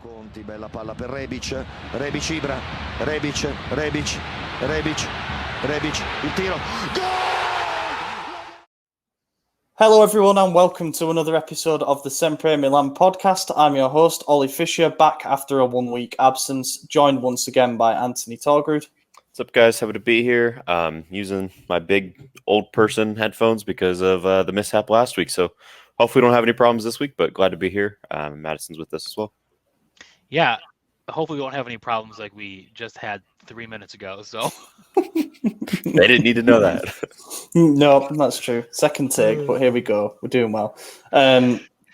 Conti, bella palla per Rebic, Ibra, Rebic, il tiro, goal! Hello everyone and welcome to another episode of the SempreMilan podcast. I'm your host, Ollie Fisher, back after a 1 week absence, joined once again by Anthony Torgrud. What's up, guys? Happy to be here. Using my big old person headphones because of the mishap last week. So hopefully we don't have any problems this week, but glad to be here. Madison's with us as well. Yeah, hopefully we won't have any problems like we just had 3 minutes ago. So they didn't need to know that. No, that's true. Second take, but here we go. We're doing well.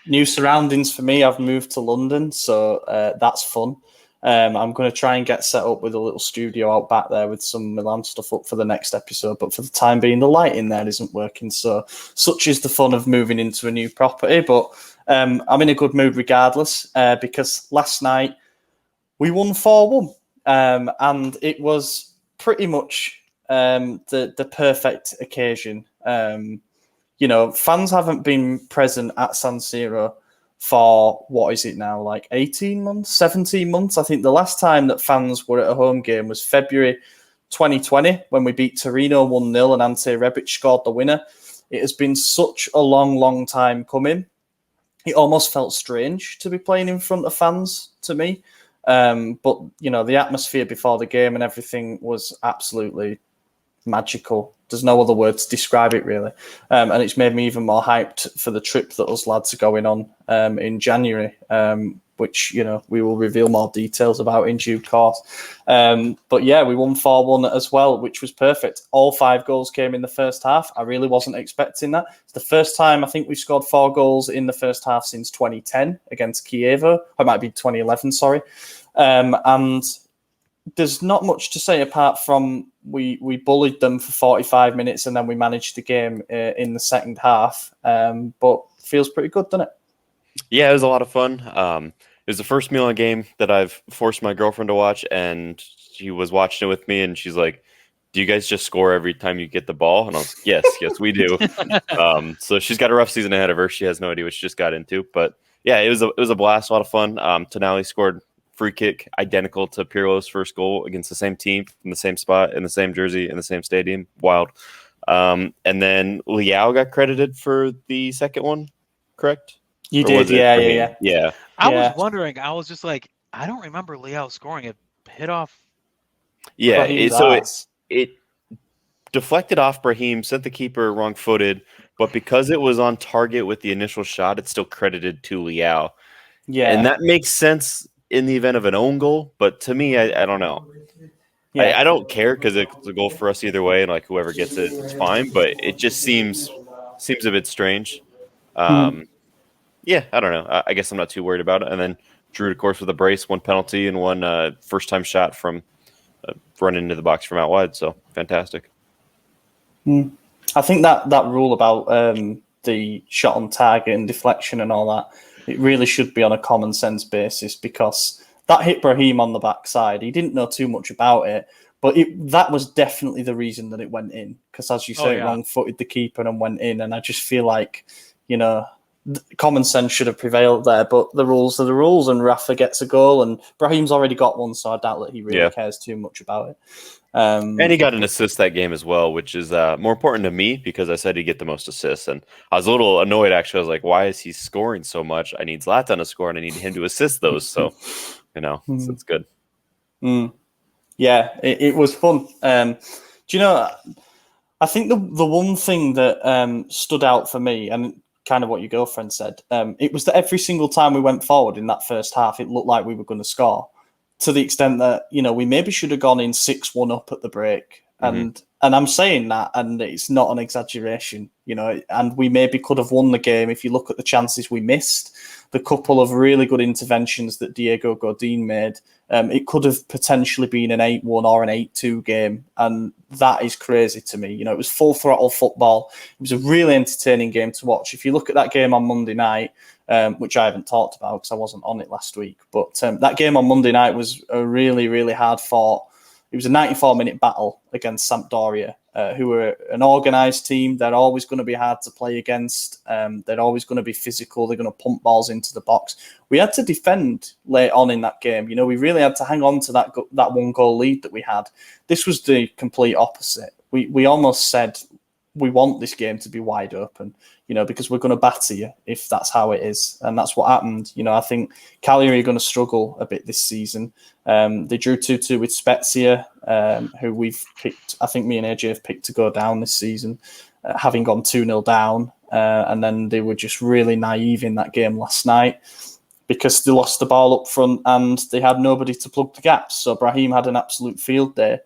New surroundings for me. I've moved to London, so that's fun. I'm going to try and get set up with a little studio out back there with some Milan stuff up for the next episode. But for the time being, the lighting there isn't working. So such is the fun of moving into a new property. But I'm in a good mood regardless because last night we won 4-1. And it was pretty much the perfect occasion. Fans haven't been present at San Siro for, what is it now, like 18 months, 17 months? I think the last time that fans were at a home game was February 2020 when we beat Torino 1-0 and Ante Rebic scored the winner. It has been such a long time coming. It almost felt strange to be playing in front of fans to me. But, the atmosphere before the game and everything was absolutely magical. There's no other word to describe it, really. And it's made me even more hyped for the trip that us lads are going on in January, which, we will reveal more details about in due course. But yeah, we won 4-1 as well, which was perfect. All 5 goals came in the first half. I really wasn't expecting that. It's the first time I think we've scored 4 goals in the first half since 2010 against Chievo. It might be 2011, sorry. And there's not much to say apart from we bullied them for 45 minutes and then we managed the game in the second half. But feels pretty good, doesn't it? Yeah, it was a lot of fun. It was the first Milan game that I've forced my girlfriend to watch, and she was watching it with me, and she's like, "Do you guys just score every time you get the ball?" And I was like, yes, we do. So she's got a rough season ahead of her. She has no idea what she just got into. But yeah, it was a blast, a lot of fun. Tonali scored free kick identical to Pirlo's first goal against the same team in the same spot, in the same jersey, in the same stadium. Wild. And then Leao got credited for the second one, correct? You did, yeah. I was wondering. I was just like, I don't remember Leao scoring. It hit off. Yeah, it deflected off Brahim, sent the keeper wrong-footed, but because it was on target with the initial shot, it's still credited to Leao. Yeah, and that makes sense in the event of an own goal, but to me, I don't know. Yeah. I don't care because it's a goal for us either way, and like whoever gets it, it's fine. But it just seems a bit strange. Yeah, I don't know. I guess I'm not too worried about it. And then Giroud, of course, with a brace, 1 penalty, and 1 first-time shot from running into the box from out wide. So fantastic. I think that rule about the shot on target and deflection and all that, it really should be on a common sense basis because that hit Brahim on the backside. He didn't know too much about it, but that was definitely the reason that it went in because, as you say, wrong-footed the keeper and went in. And I just feel like, common sense should have prevailed there, but the rules are the rules, and Rafa gets a goal, and Brahim's already got one, so I doubt that he really cares too much about it. And he got an assist that game as well, which is more important to me because I said he'd get the most assists, and I was a little annoyed, actually. I was like, why is he scoring so much? I need Zlatan to score, and I need him to assist those, so, so it's good. Yeah, it was fun. Do you know, I think the one thing that stood out for me, and kind of what your girlfriend said, it was that every single time we went forward in that first half, it looked like we were going to score, to the extent that, we maybe should have gone in 6-1 up at the break. And I'm saying that, and it's not an exaggeration, and we maybe could have won the game if you look at the chances we missed, the couple of really good interventions that Diego Godin made. It could have potentially been an 8-1 or an 8-2 game, and that is crazy to me. It was full throttle football. It was a really entertaining game to watch. If you look at that game on Monday night, which I haven't talked about because I wasn't on it last week, but that game on Monday night was a really, really hard fought It was a 94-minute battle against Sampdoria, who are an organised team. They're always going to be hard to play against. They're always going to be physical. They're going to pump balls into the box. We had to defend late on in that game. We really had to hang on to that 1-goal lead that we had. This was the complete opposite. We almost said, we want this game to be wide open, because we're going to batter you if that's how it is. And that's what happened. I think Cagliari are going to struggle a bit this season. They drew 2-2 with Spezia, who we've picked, I think me and AJ have picked to go down this season, having gone 2-0 down. And then they were just really naive in that game last night because they lost the ball up front and they had nobody to plug the gaps. So Brahim had an absolute field day.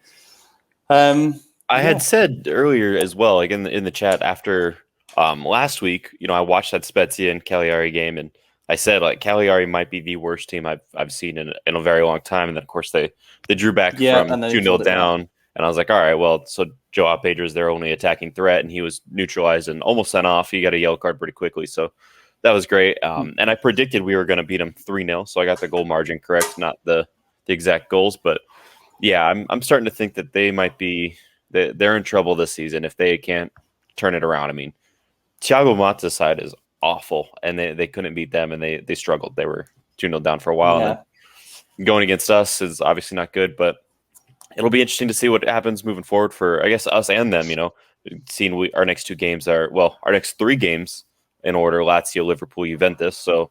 I had said earlier as well, like in the chat after last week, I watched that Spezia and Cagliari game, and I said like Cagliari might be the worst team I've seen in a very long time. And then of course they drew back from 2-0 down, and I was like, all right, well, so Joao Pedro's their only attacking threat, and he was neutralized and almost sent off. He got a yellow card pretty quickly, so that was great. And I predicted we were going to beat them 3-0, so I got the goal margin correct, not the exact goals, but yeah, I'm starting to think that they might be. They're in trouble this season if they can't turn it around. I mean, Thiago Motta's side is awful, and they couldn't beat them, and they struggled. They were 2-0 down for a while. Yeah. And going against us is obviously not good, but it'll be interesting to see what happens moving forward for, I guess, us and them. Seeing our next 2 games our next 3 games in order: Lazio, Liverpool, Juventus. So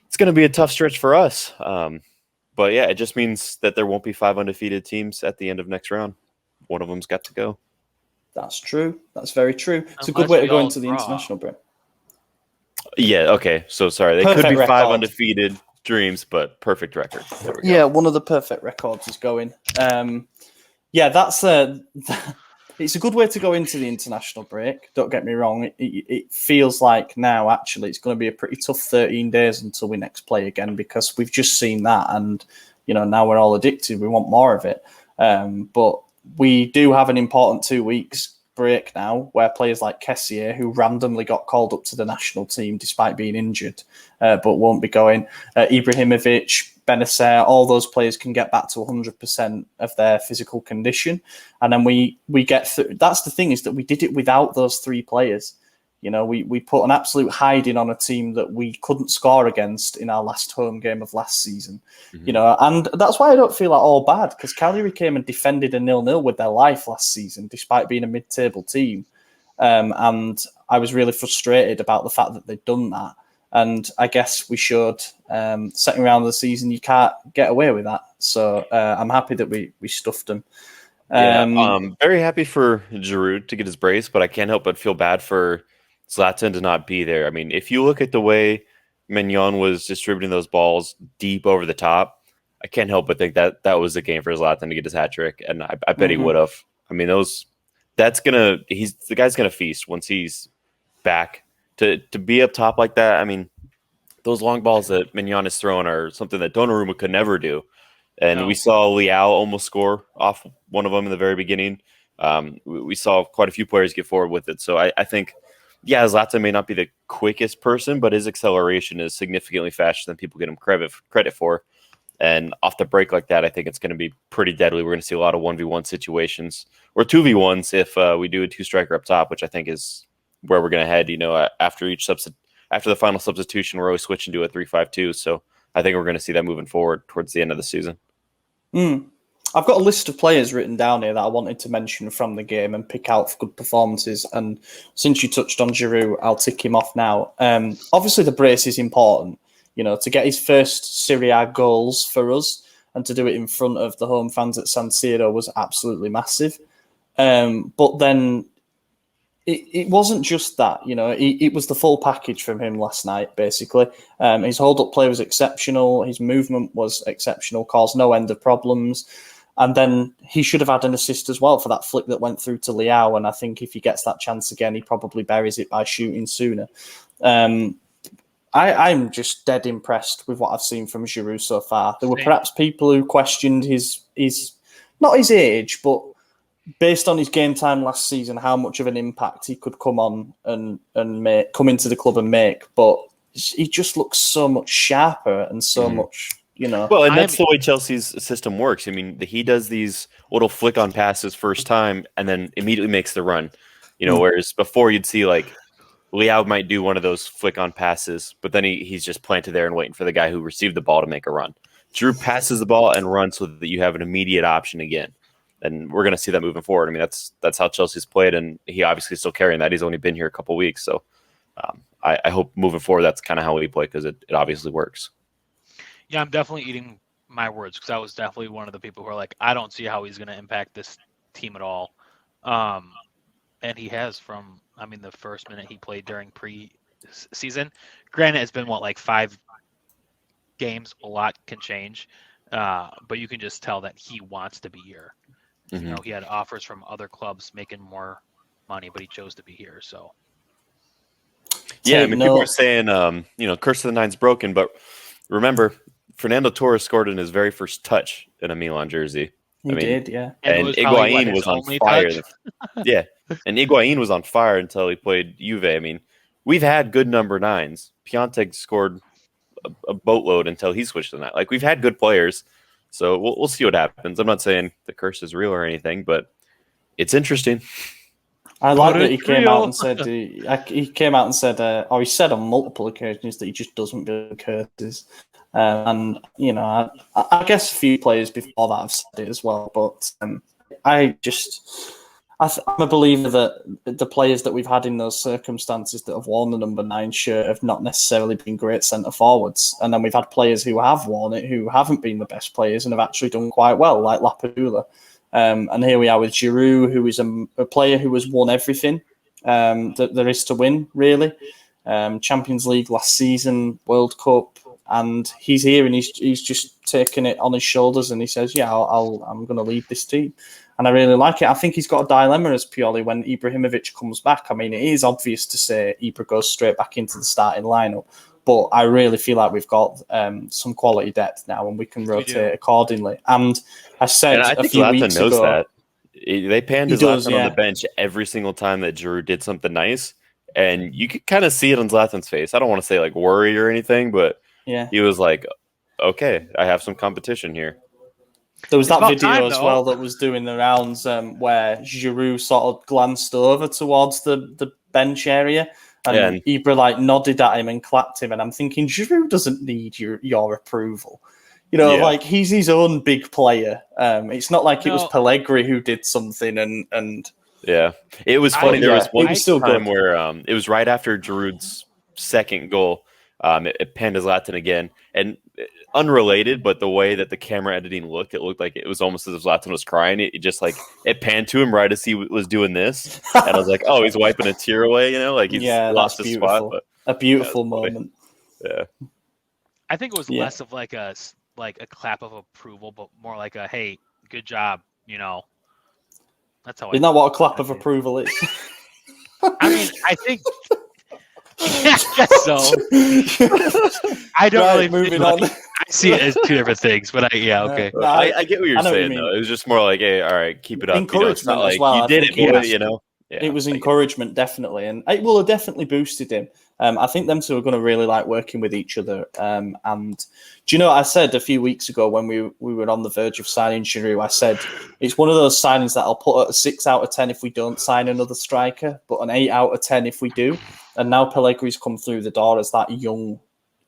it's going to be a tough stretch for us. But yeah, it just means that there won't be 5 undefeated teams at the end of next round. One of them's got to go. That's true. That's very true. It's a good way to go into the international break. Yeah, okay. So sorry. They Perfect could be record. 5 undefeated dreams, but perfect record. There we go. Yeah, one of the perfect records is going. That's it's a good way to go into the international break. Don't get me wrong. It feels like now, actually, it's going to be a pretty tough 13 days until we next play again, because we've just seen that, and now we're all addicted. We want more of it. But we do have an important 2 weeks break now, where players like Kessie, who randomly got called up to the national team despite being injured, but won't be going. Ibrahimovic, Benacer, all those players can get back to 100% of their physical condition. And then we get through. That's the thing, is that we did it without those 3 players. We put an absolute hiding on a team that we couldn't score against in our last home game of last season. Mm-hmm. And that's why I don't feel all bad, because Cagliari came and defended a 0-0 with their life last season, despite being a mid-table team. And I was really frustrated about the fact that they'd done that. And I guess we showed, second round of the season, you can't get away with that. So I'm happy that we stuffed them. Very happy for Giroud to get his brace, but I can't help but feel bad for Zlatan to not be there. I mean, if you look at the way Maignan was distributing those balls deep over the top, I can't help but think that was the game for Zlatan to get his hat trick, and I bet he would have. I mean, the guy's gonna feast once he's back. To be up top like that, I mean, those long balls that Maignan is throwing are something that Donnarumma could never do. And we saw Leao almost score off one of them in the very beginning. We saw quite a few players get forward with it. So I think, yeah, Zlatan may not be the quickest person, but his acceleration is significantly faster than people get him credit for. And off the break like that, I think it's going to be pretty deadly. We're going to see a lot of 1v1 situations, or 2v1s if we do a 2-striker up top, which I think is where we're going to head. After the final substitution, we're always switching to a 3-5-2. So I think we're going to see that moving forward towards the end of the season. I've got a list of players written down here that I wanted to mention from the game and pick out for good performances. And since you touched on Giroud, I'll tick him off now. Obviously, the brace is important, to get his first Serie A goals for us and to do it in front of the home fans at San Siro was absolutely massive. But then it wasn't just that, it was the full package from him last night, basically. His hold-up play was exceptional. His movement was exceptional, caused no end of problems. And then he should have had an assist as well for that flick that went through to Leao. And I think if he gets that chance again, he probably buries it by shooting sooner. I'm just dead impressed with what I've seen from Giroud so far. There were perhaps people who questioned his not his age, but based on his game time last season, how much of an impact he could come on and come into the club and make. But he just looks so much sharper and so much, you know. Well, and that's the way Chelsea's system works. I mean, he does these little flick on passes first time and then immediately makes the run. You know, whereas before you'd see like Leao might do one of those flick on passes, but then he's just planted there and waiting for the guy who received the ball to make a run. Giroud passes the ball and runs so that you have an immediate option again. And we're going to see that moving forward. I mean, that's how Chelsea's played, and he obviously is still carrying that. He's only been here a couple of weeks, so I hope moving forward that's kind of how we play because it obviously works. Yeah, I'm definitely eating my words because I was definitely one of the people who are like, I don't see how he's going to impact this team at all. And he has from, the first minute he played during pre-season. Granted, it's been, 5 games? A lot can change. But you can just tell that he wants to be here. Mm-hmm. You know, he had offers from other clubs making more money, but he chose to be here. So, yeah, people are saying, Curse of the Nine's broken, but remember, Fernando Torres scored in his very first touch in a Milan jersey. He did, yeah. And Higuain was on fire. Yeah, and Higuain was on fire until he played Juve. I mean, we've had good number 9s. Piontek scored a boatload until he switched to that. Like, we've had good players, so we'll see what happens. I'm not saying the curse is real or anything, but it's interesting. I like that he came out and said or he said on multiple occasions that he just doesn't believe curses. And I guess a few players before that have said it as well. But I'm a believer that the players that we've had in those circumstances that have worn the number 9 shirt have not necessarily been great centre forwards. And then we've had players who have worn it who haven't been the best players and have actually done quite well, like Lapadula. And here we are with Giroud, who is a player who has won everything that there is to win, really. Champions League last season, World Cup, and he's here and he's just taking it on his shoulders and he says, yeah, I'm going to lead this team. And I really like it. I think he's got a dilemma as Pioli when Ibrahimovic comes back. I mean, it is obvious to say Ibra goes straight back into the starting lineup, but I really feel like we've got some quality depth now and we can rotate accordingly. And I said I think a few Zlatan weeks knows ago, that. They panned Zlatan on the bench every single time that Giroud did something nice. And you could kind of see it on Zlatan's face. I don't want to say like worry or anything, but he was like, okay, I have some competition here. There was that video as well that was doing the rounds where Giroud sort of glanced over towards the bench area and Ibra nodded at him and clapped him. And I'm thinking, Giroud doesn't need your approval. Like he's his own big player. It's not like it was Pellegrini who did something and yeah, it was funny. There was one time where it was right after Giroud's second goal. It panned Zlatan again, and unrelated, but the way that the camera editing looked, it looked like it was almost as if Zlatan was crying. It just it panned to him right as he was doing this, and I was like, oh, he's wiping a tear away, he's lost his spot. But a beautiful moment. Yeah, I think it was less of like a clap of approval, but more like a hey, good job, That's how. Isn't that what a clap of approval is? I think. Yeah, I guess so. I don't really moving on. I see it as two different things, but okay. I get what you're saying though. It was just more like, hey, all right, keep it up. Encouragement not like as well. You did it, boy, Yeah, it was encouragement, definitely, and it will have definitely boosted him. I think them two are going to really like working with each other. And do you know what I said a few weeks ago when we were on the verge of signing Giroud? I said it's one of those signings that I'll put at a 6 out of 10 if we don't sign another striker, but an 8 out of 10 if we do. And now Pellegrini's come through the door as that young,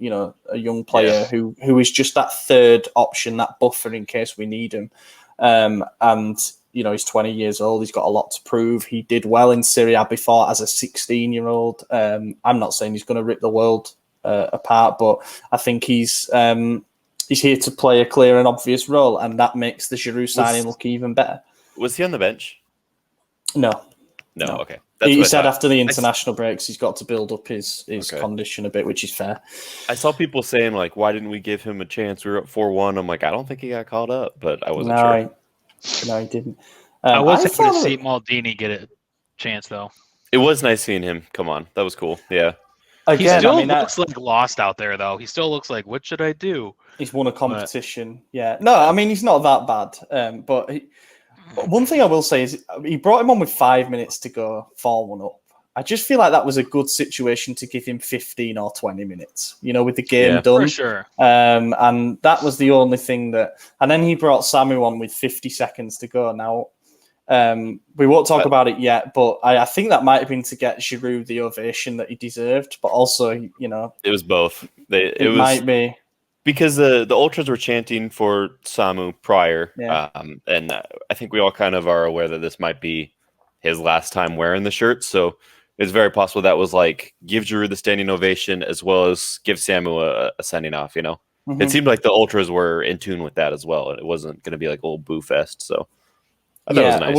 a young player who is just that third option, that buffer in case we need him. And he's 20 years old. He's got a lot to prove. He did well in Serie A before as a 16-year-old. I'm not saying he's going to rip the world apart, but I think he's here to play a clear and obvious role, and that makes the Giroud signing look even better. Was he on the bench? No. Okay. He said after the international breaks, he's got to build up his condition a bit, which is fair. I saw people saying, like, why didn't we give him a chance? We were up 4-1. I'm like, I don't think he got called up, but I wasn't sure. No, he didn't. I was happy to see Maldini get a chance, though. It was nice seeing him. Come on. That was cool. Yeah. Again, he still looks like lost out there, though. He still looks like, what should I do? He's won a competition. Yeah. No, he's not that bad. But one thing I will say is he brought him on with 5 minutes to go, 4-1 up. I just feel like that was a good situation to give him 15 or 20 minutes, with the game done. For sure. And that was the only thing that... And then he brought Samu on with 50 seconds to go. Now, we won't talk about it yet, but I think that might have been to get Giroud the ovation that he deserved, but also, It was both. It might be. Because the Ultras were chanting for Samu prior, Yeah. and I think we all kind of are aware that this might be his last time wearing the shirt, so it's very possible that was like, give Giroud the standing ovation as well as give Samu a sending off, Mm-hmm. It seemed like the Ultras were in tune with that as well, and it wasn't going to be like a little boo fest, so I thought it was nice.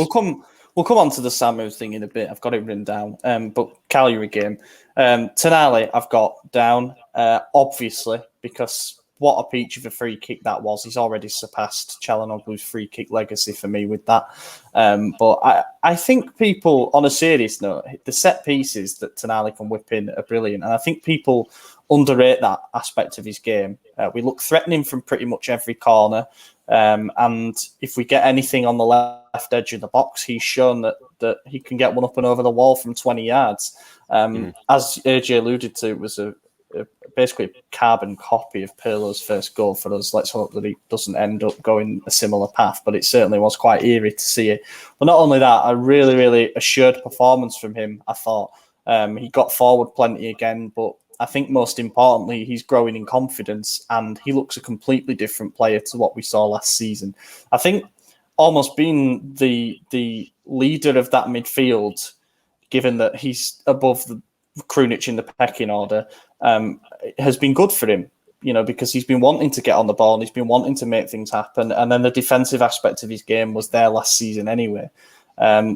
We'll come on to the Samu thing in a bit. I've got it written down. But Cagliari game. Tonali, I've got down, obviously, because what a peach of a free kick that was. He's already surpassed Çalhanoğlu's free kick legacy for me with that. But I think people, on a serious note, the set pieces that Tonali can whip in are brilliant. And I think people underrate that aspect of his game. We look threatening from pretty much every corner. And if we get anything on the left edge of the box, he's shown that he can get one up and over the wall from 20 yards. As AJ alluded to, it was basically a carbon copy of Pirlo's first goal for us. Let's hope that he doesn't end up going a similar path, but it certainly was quite eerie to see it. But not only that, a really, really assured performance from him, I thought. He got forward plenty again, but I think most importantly, he's growing in confidence and he looks a completely different player to what we saw last season. I think almost being the leader of that midfield, given that he's above the Krunich in the pecking order, has been good for him, because he's been wanting to get on the ball and he's been wanting to make things happen. And then the defensive aspect of his game was there last season anyway.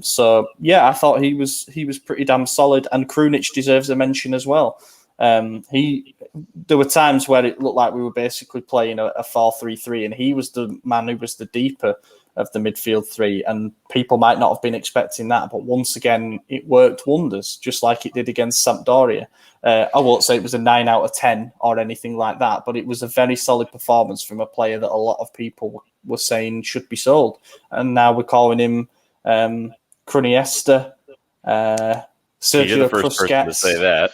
So yeah, I thought he was pretty damn solid, and Krunich deserves a mention as well. There were times where it looked like we were basically playing a 4-3-3, and he was the man who was the deeper of the midfield three, and people might not have been expecting that, but once again, it worked wonders, just like it did against Sampdoria. I won't say it was a 9 out of 10 or anything like that, but it was a very solid performance from a player that a lot of people were saying should be sold, and now we're calling him Cruniesta, Sergio You're the first person to say that.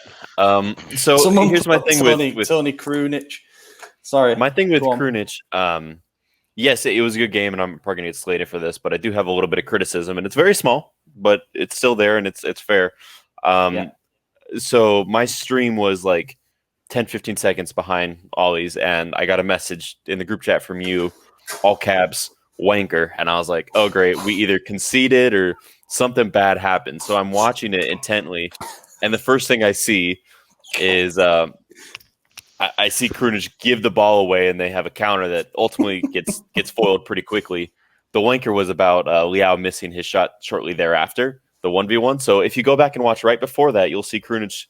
So Someone here's my thing with Tony Krunic. Sorry, my thing with Krunic. Yes, it was a good game, and I'm probably going to get slated for this, but I do have a little bit of criticism, and it's very small, but it's still there, and it's fair. So my stream was like 10, 15 seconds behind Ollie's, and I got a message in the group chat from you, all caps, wanker, and I was like, oh, great, we either conceded or something bad happened. So I'm watching it intently, and the first thing I see is I see Krunic give the ball away, and they have a counter that ultimately gets foiled pretty quickly. The wanker was about Leao missing his shot shortly thereafter, the 1v1. So if you go back and watch right before that, you'll see Krunic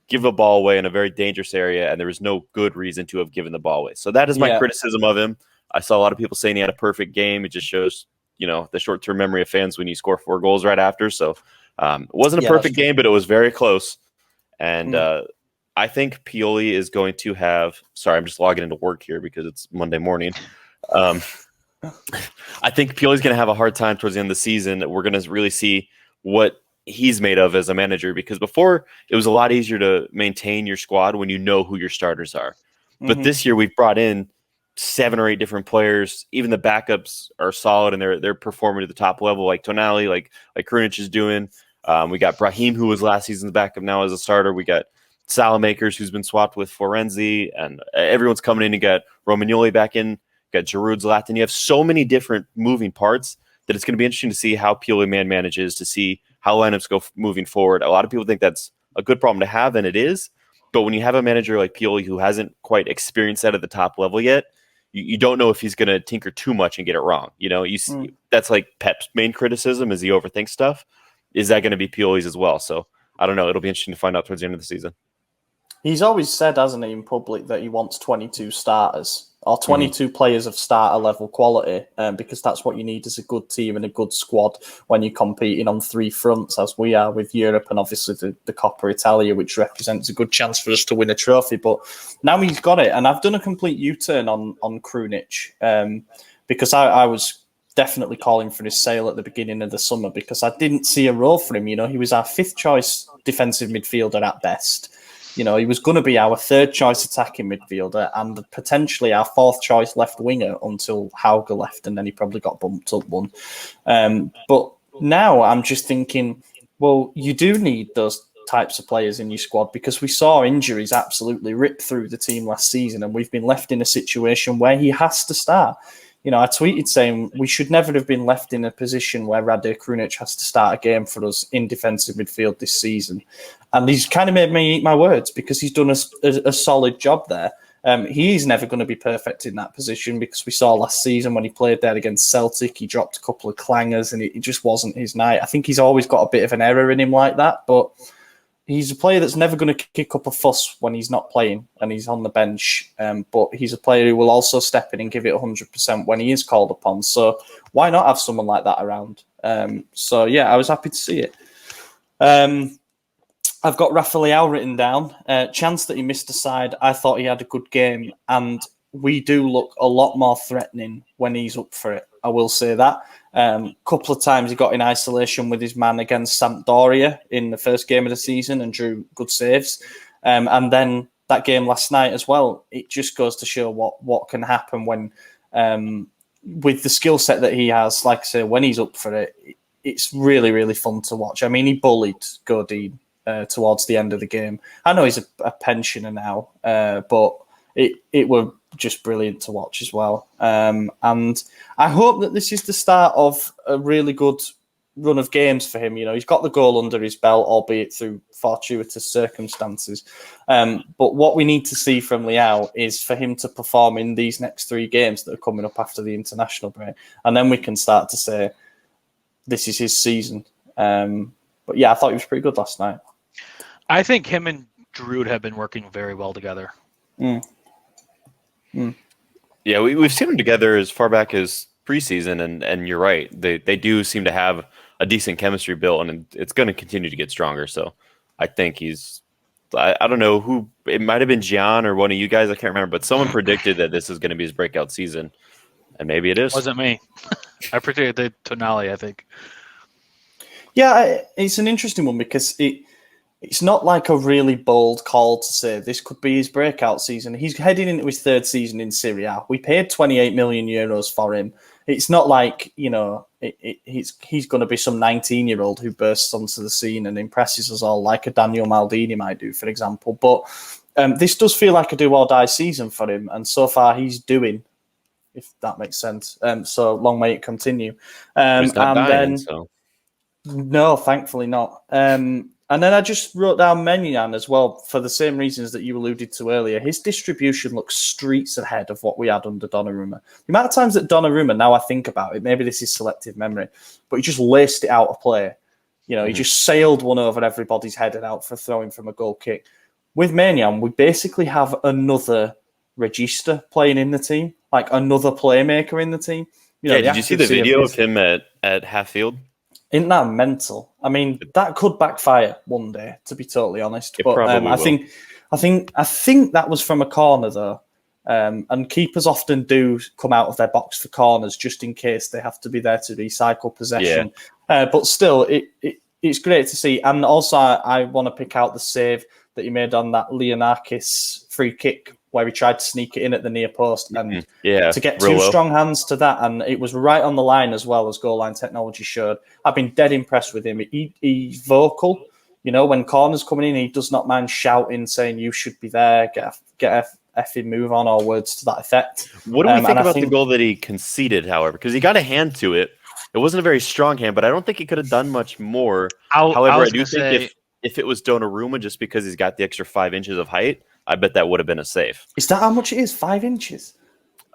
give the ball away in a very dangerous area, and there was no good reason to have given the ball away. So that is my criticism of him. I saw a lot of people saying he had a perfect game. It just shows, the short-term memory of fans when you score 4 goals right after. So it wasn't a perfect game, but it was very close. And I think Pioli is going to have... Sorry, I'm just logging into work here because it's Monday morning. I think Pioli's going to have a hard time towards the end of the season. We're going to really see what he's made of as a manager, because before it was a lot easier to maintain your squad when you know who your starters are. But this year we've brought in 7 or 8 different players. Even the backups are solid, and they're performing at the top level, like Tonali, like Krunic is doing. We got Brahim, who was last season's backup, now as a starter. We got Salamakers, who's been swapped with Florenzi, and everyone's coming in. You got Romagnoli back in, you got Giroud, Zlatan. You have so many different moving parts that it's going to be interesting to see how Pioli manages, to see how lineups go moving forward. A lot of people think that's a good problem to have, and it is. But when you have a manager like Pioli who hasn't quite experienced that at the top level yet, you don't know if he's going to tinker too much and get it wrong. That's like Pep's main criticism, is he overthinks stuff. Is that going to be Pioli's as well? So I don't know. It'll be interesting to find out towards the end of the season. He's always said, hasn't he, in public, that he wants 22 starters or 22 players of starter level quality, because that's what you need as a good team and a good squad when you're competing on 3 fronts, as we are with Europe and obviously the Coppa Italia, which represents a good chance for us to win a trophy. But now he's got it, and I've done a complete U-turn on Krunic, because I was definitely calling for his sale at the beginning of the summer because I didn't see a role for him. You know, he was our 5th choice defensive midfielder at best. You know, he was going to be our 3rd choice attacking midfielder and potentially our 4th choice left winger until Hauger left, and then he probably got bumped up one. But now I'm just thinking, well, you do need those types of players in your squad because we saw injuries absolutely rip through the team last season, and we've been left in a situation where he has to start. You know, I tweeted saying we should never have been left in a position where Rade Krunich has to start a game for us in defensive midfield this season. And he's kind of made me eat my words because he's done a solid job there. He is never going to be perfect in that position because we saw last season when he played there against Celtic, he dropped a couple of clangers and it just wasn't his night. I think he's always got a bit of an error in him like that, but he's a player that's never going to kick up a fuss when he's not playing and he's on the bench. But he's a player who will also step in and give it 100% when he is called upon. So why not have someone like that around? So yeah, I was happy to see it. I've got Rafa Leao written down. Chance that he missed aside. I thought he had a good game, and we do look a lot more threatening when he's up for it. I will say that. Couple of times he got in isolation with his man against Sampdoria in the first game of the season and drew good saves. And then that game last night as well, it just goes to show what can happen when, with the skill set that he has, like I say, when he's up for it, it's really, really fun to watch. I mean, he bullied Godin towards the end of the game. I know he's a pensioner now, but it were just brilliant to watch as well. And I hope that this is the start of a really good run of games for him. You know, he's got the goal under his belt, albeit through fortuitous circumstances. But what we need to see from Leao is for him to perform in these next 3 games that are coming up after the international break. And then we can start to say, this is his season. But yeah, I thought he was pretty good last night. I think him and Giroud have been working very well together. Yeah, we've seen them together as far back as preseason, and you're right. They do seem to have a decent chemistry built, and it's going to continue to get stronger. So I think I don't know who, it might have been Gian or one of you guys, I can't remember, but someone predicted that this is going to be his breakout season, and maybe it is. Wasn't me. I predicted Tonali, I think. Yeah, it's an interesting one because it's not like a really bold call to say this could be his breakout season. He's heading into his 3rd season in Serie A. We paid 28 million euros for him. It's not like, you know, he's going to be some 19-year-old who bursts onto the scene and impresses us all like a Daniel Maldini might do, for example. But this does feel like a do-or-die season for him. And so far he's doing, if that makes sense. So long may it continue. He's not dying, so. No, thankfully not. And then I just wrote down Maignan as well for the same reasons that you alluded to earlier. His distribution looks streets ahead of what we had under Donnarumma. The amount of times that Donnarumma, now I think about it, maybe this is selective memory, but he just laced it out of play. You know, he just sailed one over everybody's head and out for throwing from a goal kick. With Maignan, we basically have another Regista playing in the team, like another playmaker in the team. You know, did you see the video of him at half field? Isn't that mental? I mean, that could backfire one day, to be totally honest. But I think that was from a corner though. And keepers often do come out of their box for corners just in case they have to be there to recycle possession. Yeah. But still, it's great to see. And also, I want to pick out the save that he made on that Leonakis free kick where he tried to sneak it in at the near post and to get 2 strong hands to that. And it was right on the line as well, as goal line technology showed. I've been dead impressed with him. He's vocal. You know, when corners coming in, he does not mind shouting, saying, you should be there, get a effing move on, or words to that effect. What do we think about the goal that he conceded, however? Because he got a hand to it. It wasn't a very strong hand, but I don't think he could have done much more. However, I do think if it was Donnarumma, just because he's got the extra 5 inches of height, I bet that would have been a save. Is that how much it is? 5 inches?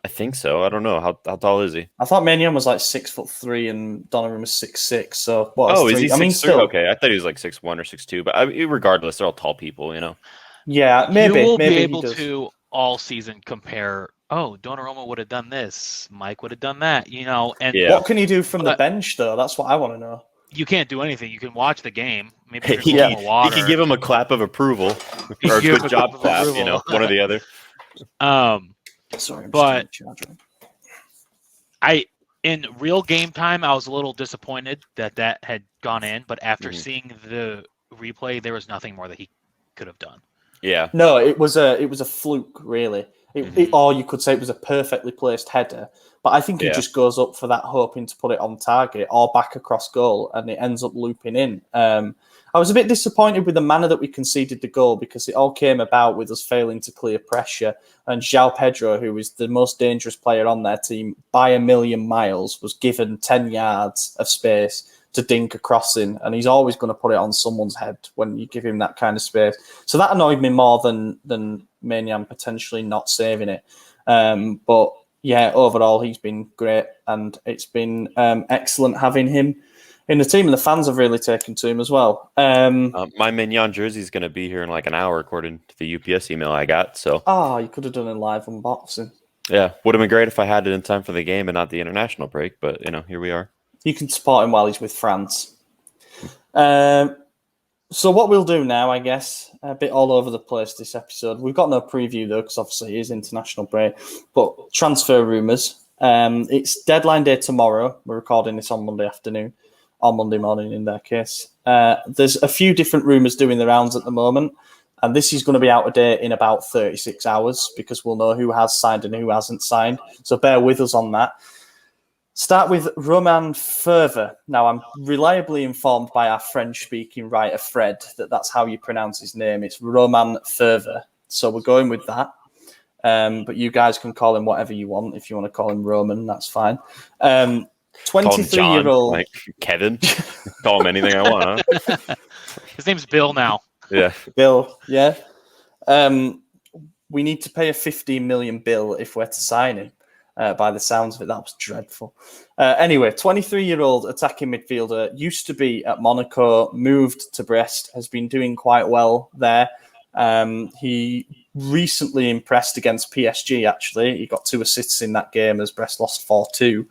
I think so. I don't know. How tall is he? I thought Maignan was like 6'3" and Donnarumma was 6'6". So what? Oh, is he 6'3"? Okay, I thought he was like 6'1" or 6'2". But regardless, they're all tall people, you know. Yeah, maybe. You will maybe be able to all season compare. Oh, Donnarumma would have done this. Mike would have done that. You know, and what can he do from the bench though? That's what I want to know. You can't do anything. You can watch the game. Maybe he can give him a clap of approval or a good job clap. You know, one or the other. Sorry, but in real game time, I was a little disappointed that had gone in, but after Mhm. seeing the replay, there was nothing more that he could have done. Yeah. No, it was a fluke, really. Mhm. Or you could say it was a perfectly placed header. But I think he Yeah. just goes up for that, hoping to put it on target or back across goal, and it ends up looping in. I was a bit disappointed with the manner that we conceded the goal because it all came about with us failing to clear pressure. And João Pedro, who is the most dangerous player on their team by a million miles, was given 10 yards of space to dink a crossing, and he's always going to put it on someone's head when you give him that kind of space. So that annoyed me more than Maignan potentially not saving it. But yeah, overall he's been great, and it's been excellent having him in the team, and the fans have really taken to him as well. My Maignan jersey is going to be here in like an hour, according to the UPS email I got. So, You could have done a live unboxing. yeah, would have been great if I had it in time for the game and not the international break. But here we are. You can support him while he's with France. So what we'll do now, I guess, a bit all over the place this episode. We've got no preview, though, because obviously it is international break. But transfer rumours. It's deadline day tomorrow. We're recording this on Monday afternoon, or Monday morning in their case. There's a few different rumours doing the rounds at the moment. And this is going to be out of date in about 36 hours because we'll know who has signed and who hasn't signed. So bear with us on that. Start with Romain Faivre. Now, I'm reliably informed by our French-speaking writer, Fred, that's how you pronounce his name. It's Romain Faivre. So we're going with that. But you guys can call him whatever you want. If you want to call him Roman, that's fine. 23-year-old... Like Kevin. Call him anything I want, huh? His name's Bill now. Yeah. Bill, yeah. We need to pay a 15 million bill if we're to sign him. By the sounds of it, that was dreadful. Anyway, 23-year-old attacking midfielder, used to be at Monaco, moved to Brest, has been doing quite well there. He recently impressed against PSG, actually. He got 2 assists in that game as Brest lost 4-2.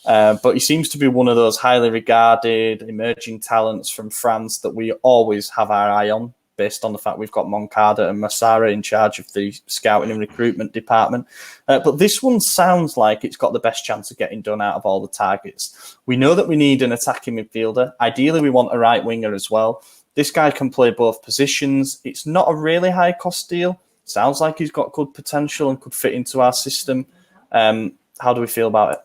But he seems to be one of those highly regarded emerging talents from France that we always have our eye on, based on the fact we've got Moncada and Massara in charge of the scouting and recruitment department. But this one sounds like it's got the best chance of getting done out of all the targets. We know that we need an attacking midfielder. Ideally, we want a right winger as well. This guy can play both positions. It's not a really high-cost deal. Sounds like he's got good potential and could fit into our system. How do we feel about it?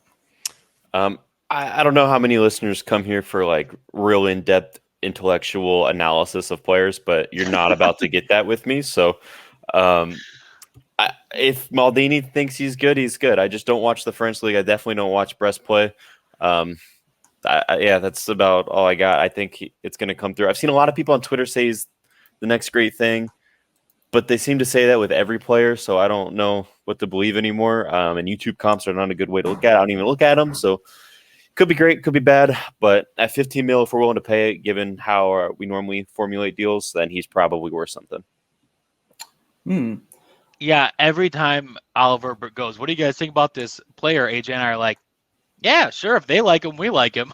I don't know how many listeners come here for like real in-depth intellectual analysis of players, but you're not about to get that with me. So if Maldini thinks he's good, he's good. I just don't watch the French league. I definitely don't watch Brest play. That's about all I got. I think it's going to come through. I've seen a lot of people on Twitter say he's the next great thing, but they seem to say that with every player, so I don't know what to believe anymore. And YouTube comps are not a good way to look at it. I don't even look at them, so could be great, could be bad, but at 15 mil, if we're willing to pay it, given how we normally formulate deals, then he's probably worth something. Yeah, every time Oliver goes, what do you guys think about this player? AJ and I are like, yeah, sure. If they like him, we like him.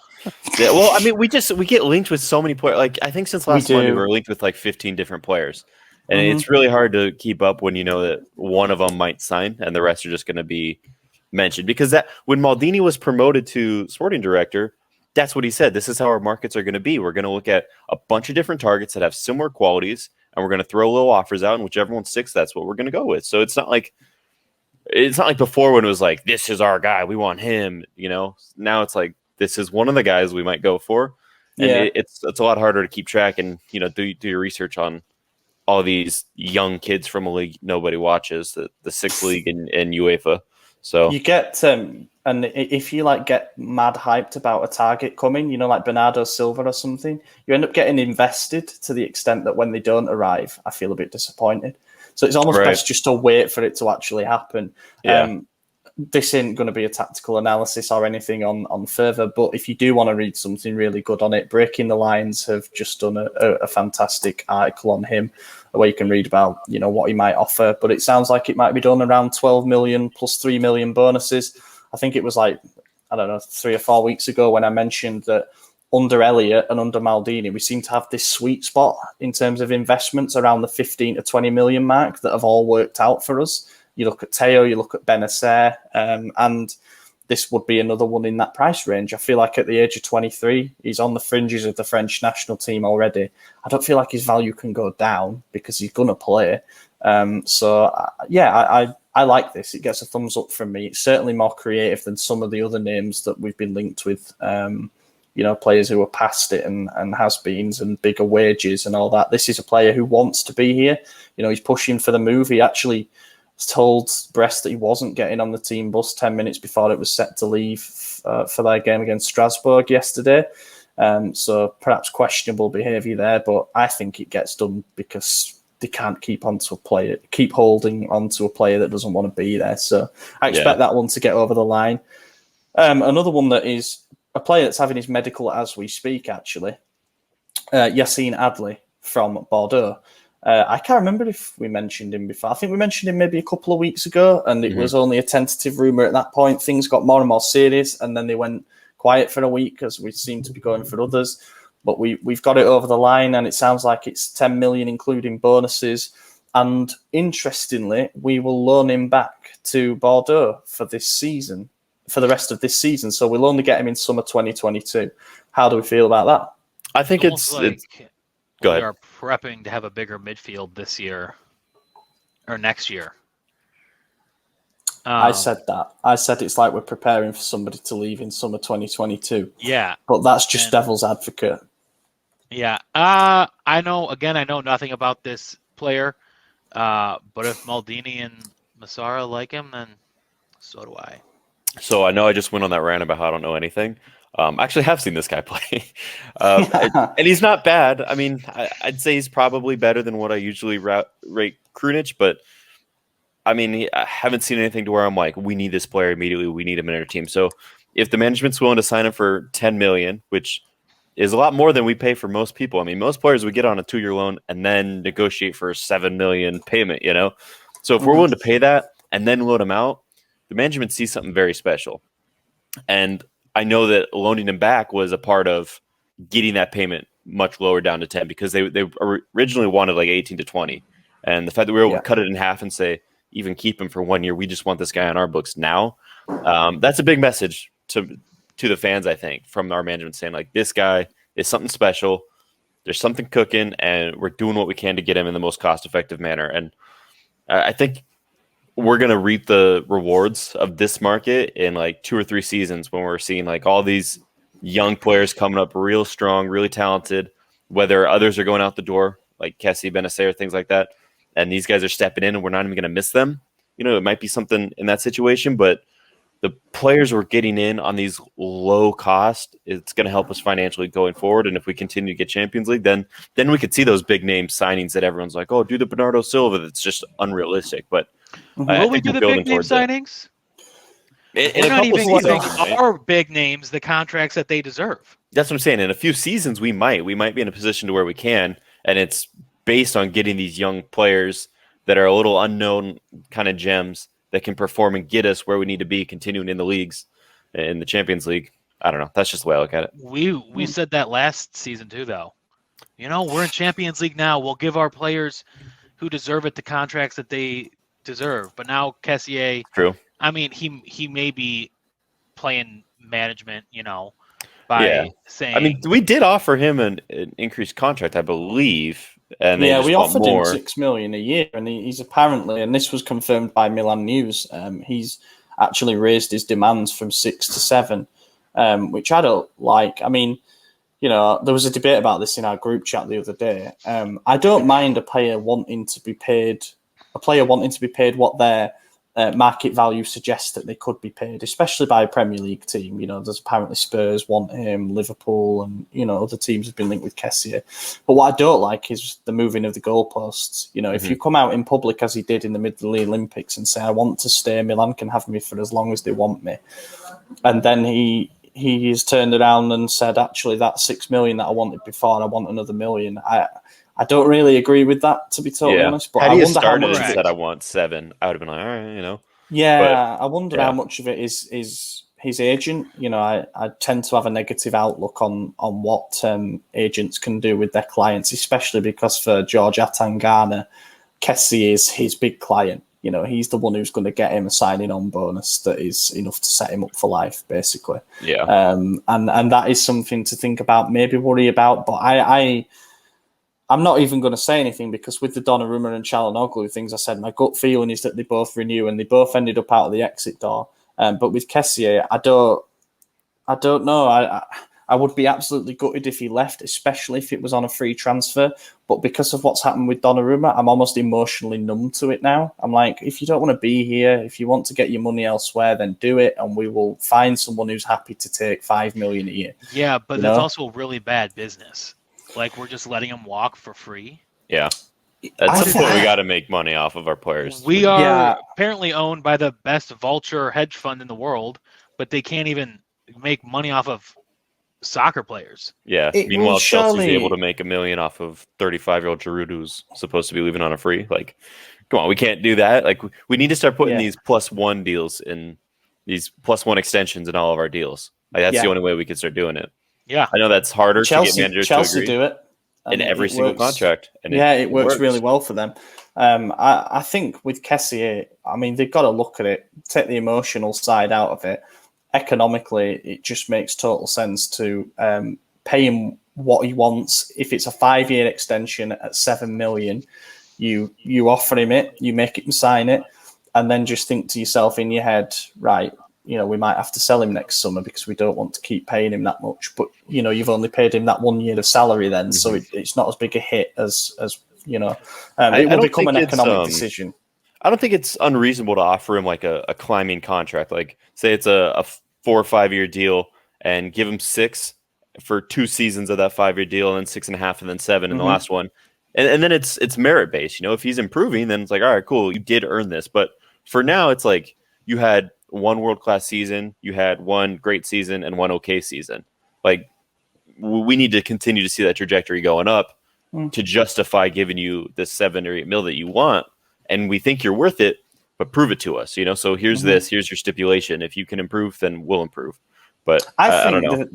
Yeah, well, I mean, we get linked with so many players. Like, I think since last Monday, we're linked with like 15 different players. And it's really hard to keep up when you know that one of them might sign and the rest are just going to be mentioned. Because that when Maldini was promoted to sporting director, that's what he said. This is how our markets are going to be. We're going to look at a bunch of different targets that have similar qualities, and we're going to throw little offers out, and whichever one sticks, that's what we're going to go with. So it's not like before when it was like, this is our guy, we want him. Now it's like, this is one of the guys we might go for. And it's a lot harder to keep track and do your research on all these young kids from a league nobody watches, the sixth league in UEFA. So you get and if you get mad hyped about a target coming, like Bernardo Silva or something, you end up getting invested to the extent that when they don't arrive, I feel a bit disappointed. So it's almost best just to wait for it to actually happen. Yeah. This isn't going to be a tactical analysis or anything on Faivre, but if you do want to read something really good on it, Breaking the Lines have just done a fantastic article on him where you can read about what he might offer. But it sounds like it might be done around 12 million plus 3 million bonuses. I think it was 3 or 4 weeks ago when I mentioned that under Elliott and under Maldini, we seem to have this sweet spot in terms of investments around the 15 to 20 million mark that have all worked out for us. You look at Teo, you look at Benacer, and this would be another one in that price range. I feel like at the age of 23, he's on the fringes of the French national team already. I don't feel like his value can go down because he's going to play. I like this. It gets a thumbs up from me. It's certainly more creative than some of the other names that we've been linked with. Players who are past it and has-beens and bigger wages and all that. This is a player who wants to be here. He's pushing for the move. He actually told Brest that he wasn't getting on the team bus 10 minutes before it was set to leave for their game against Strasbourg yesterday. So perhaps questionable behaviour there, but I think it gets done because they can't keep holding onto a player that doesn't want to be there. So I expect that one to get over the line. Another one that is a player that's having his medical as we speak, actually, Yacine Adli from Bordeaux. I can't remember if we mentioned him before. I think we mentioned him maybe a couple of weeks ago, and it was only a tentative rumour at that point. Things got more and more serious, and then they went quiet for a week as we seem to be going for others. But we've got it over the line, and it sounds like it's 10 million, including bonuses. And interestingly, we will loan him back to Bordeaux for this season, for the rest of this season. So we'll only get him in summer 2022. How do we feel about that? I think it's go ahead. We are prepping to have a bigger midfield this year or next year. I said that. I said it's like we're preparing for somebody to leave in summer 2022. Yeah. But that's just devil's advocate. Yeah. I know nothing about this player. But if Maldini and Massara like him, then so do I. So I know I just went on that rant about how I don't know anything. I actually have seen this guy play. And he's not bad. I mean, I'd say he's probably better than what I usually rate Krunich, but I mean, I haven't seen anything to where I'm like, we need this player immediately. We need him in our team. So if the management's willing to sign him for 10 million, which is a lot more than we pay for most people. I mean, most players would get on a 2-year loan and then negotiate for a 7 million payment, So if we're willing to pay that and then loan him out, the management sees something very special. And I know that loaning him back was a part of getting that payment much lower down to 10 because they originally wanted like 18 to 20. And the fact that we were able to cut it in half and say, even keep him for 1 year, we just want this guy on our books now. That's a big message to the fans, I think, from our management saying, like, this guy is something special. There's something cooking, and we're doing what we can to get him in the most cost-effective manner. And I think we're going to reap the rewards of this market in like 2 or 3 seasons when we're seeing like all these young players coming up real strong, really talented, whether others are going out the door, like Kessie, Benacer, things like that. And these guys are stepping in and we're not even going to miss them. It might be something in that situation, but the players we're getting in on these low cost, it's going to help us financially going forward. And if we continue to get Champions League, then we could see those big name signings that everyone's like, oh, do the Bernardo Silva. That's just unrealistic. But will we do the big name signings? We're not even giving our big names the contracts that they deserve. That's what I'm saying. In a few seasons, we might be in a position to where we can, and it's based on getting these young players that are a little unknown kind of gems that can perform and get us where we need to be continuing in the leagues, in the Champions League. I don't know. That's just the way I look at it. We said that last season too, though. We're in Champions League now. We'll give our players who deserve it the contracts that they deserve. But now Kessie, true. I mean, he may be playing management, by saying. I mean, we did offer him an increased contract, I believe. And we offered him 6 million a year, and he's apparently, and this was confirmed by Milan News, he's actually raised his demands from 6 to 7, which I don't like. I mean, there was a debate about this in our group chat the other day. I don't mind a player wanting to be paid what their market value suggests that they could be paid, especially by a Premier League team. There's apparently Spurs want him, Liverpool, and other teams have been linked with Kessie. But what I don't like is the moving of the goalposts. If you come out in public as he did in the Midfield Olympics and say, "I want to stay, Milan can have me for as long as they want me," and then he's turned around and said, "Actually, that 6 million that I wanted before, I want another million." I don't really agree with that, to be totally honest. But had I he wonder started how much and said, "I want 7," I would have been like, "All right, Yeah, I wonder how much of it is his agent. I tend to have a negative outlook on what agents can do with their clients, especially because for George Atangana, Kessie is his big client. he's the one who's going to get him a signing on bonus that is enough to set him up for life, basically. Yeah. And that is something to think about, maybe worry about. But I'm not even going to say anything, because with the Donnarumma and Çalhanoğlu things I said, my gut feeling is that they both renew, and they both ended up out of the exit door. But with Kessie, I don't know. I would be absolutely gutted if he left, especially if it was on a free transfer. But because of what's happened with Donnarumma, I'm almost emotionally numb to it now. I'm like, if you don't want to be here, if you want to get your money elsewhere, then do it, and we will find someone who's happy to take $5 million a year. Yeah, but that's also really bad business. Like, we're just letting him walk for free. Yeah. At some point, we got to make money off of our players. We are apparently owned by the best vulture hedge fund in the world, but they can't even make money off of soccer players. Yeah. Meanwhile, Chelsea's able to make $1 million off of 35-year-old Giroud, who's supposed to be leaving on a free. Like, come on, we can't do that. Like, we need to start putting these +1 deals in, these +1 extensions in all of our deals. Like, that's the only way we can start doing it. Yeah, I know that's harder to get managers to agree. Do it in every single contract. And it works really well for them. I think with Kessie, I mean, they've got to look at it, take the emotional side out of it. Economically, it just makes total sense to pay him what he wants. If it's a 5-year extension at $7 million, you offer him it, you make him sign it, and then just think to yourself in your head, right, we might have to sell him next summer because we don't want to keep paying him that much. But, you've only paid him that 1 year of salary then, so it's not as big a hit as it will become an economic decision. I don't think it's unreasonable to offer him like a climbing contract. Like, say it's a 4 or 5 year deal, and give him 6 for 2 seasons of that 5 year deal, and then 6.5, and then 7 in the last one. And then it's merit based. If he's improving, then it's like, all right, cool, you did earn this. But for now, it's like you had 1 world-class season, you had 1 great season, and 1 okay season. Like, we need to continue to see that trajectory going up to justify giving you the 7 or 8 mil that you want, and we think you're worth it, but prove it to us. So here's here's your stipulation. If you can improve, then we'll improve. But I don't know.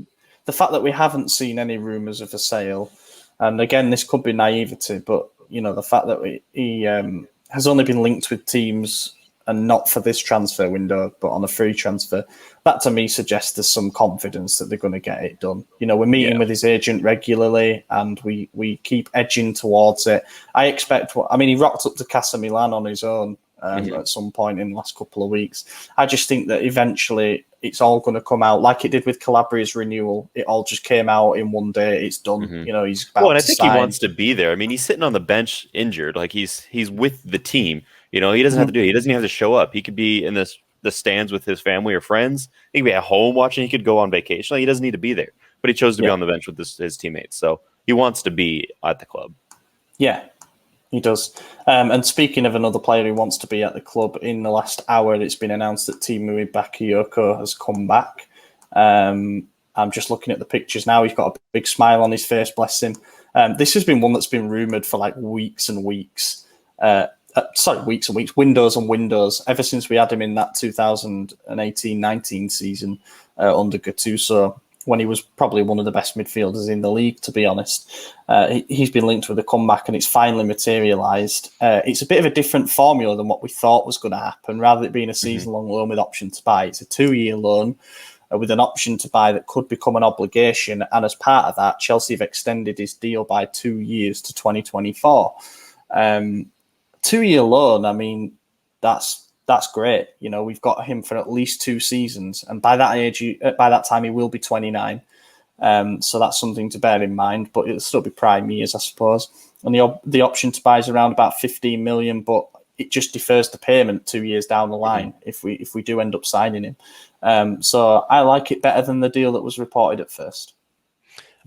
The fact that we haven't seen any rumours of a sale, and again, this could be naivety, but the fact that he has only been linked with teams, and not for this transfer window, but on a free transfer, that to me suggests there's some confidence that they're going to get it done. We're meeting with his agent regularly, and we keep edging towards it. I expect, he rocked up to Casa Milan on his own at some point in the last couple of weeks. I just think that eventually it's all going to come out like it did with Calabria's renewal. It all just came out in one day. It's done. He's about and I to think sign. He wants to be there. He's sitting on the bench injured. Like, he's with the team. He doesn't have to do it. He doesn't even have to show up. He could be in the stands with his family or friends. He could be at home watching. He could go on vacation. Like, he doesn't need to be there. But he chose to be on the bench with his teammates. So he wants to be at the club. Yeah, he does. And speaking of another player who wants to be at the club, in the last hour, it's been announced that Timu Bakayoko has come back. I'm just looking at the pictures now. He's got a big smile on his face, bless him. This has been one that's been rumoured for like weeks and weeks. Weeks and weeks, windows and windows, ever since we had him in that 2018-19 season under Gattuso, when he was probably one of the best midfielders in the league, to be honest. He's been linked with a comeback, and it's finally materialised. It's a bit of a different formula than what we thought was going to happen. Rather than it being a season-long loan with option to buy, it's a 2-year loan with an option to buy that could become an obligation. And as part of that, Chelsea have extended his deal by 2 years to 2024. 2-year loan, that's great. We've got him for at least 2 seasons, and by that time he will be 29. So that's something to bear in mind. But it'll still be prime years, I suppose. And the option to buy is around about 15 million, but it just defers the payment 2 years down the line if we do end up signing him. So I like it better than the deal that was reported at first.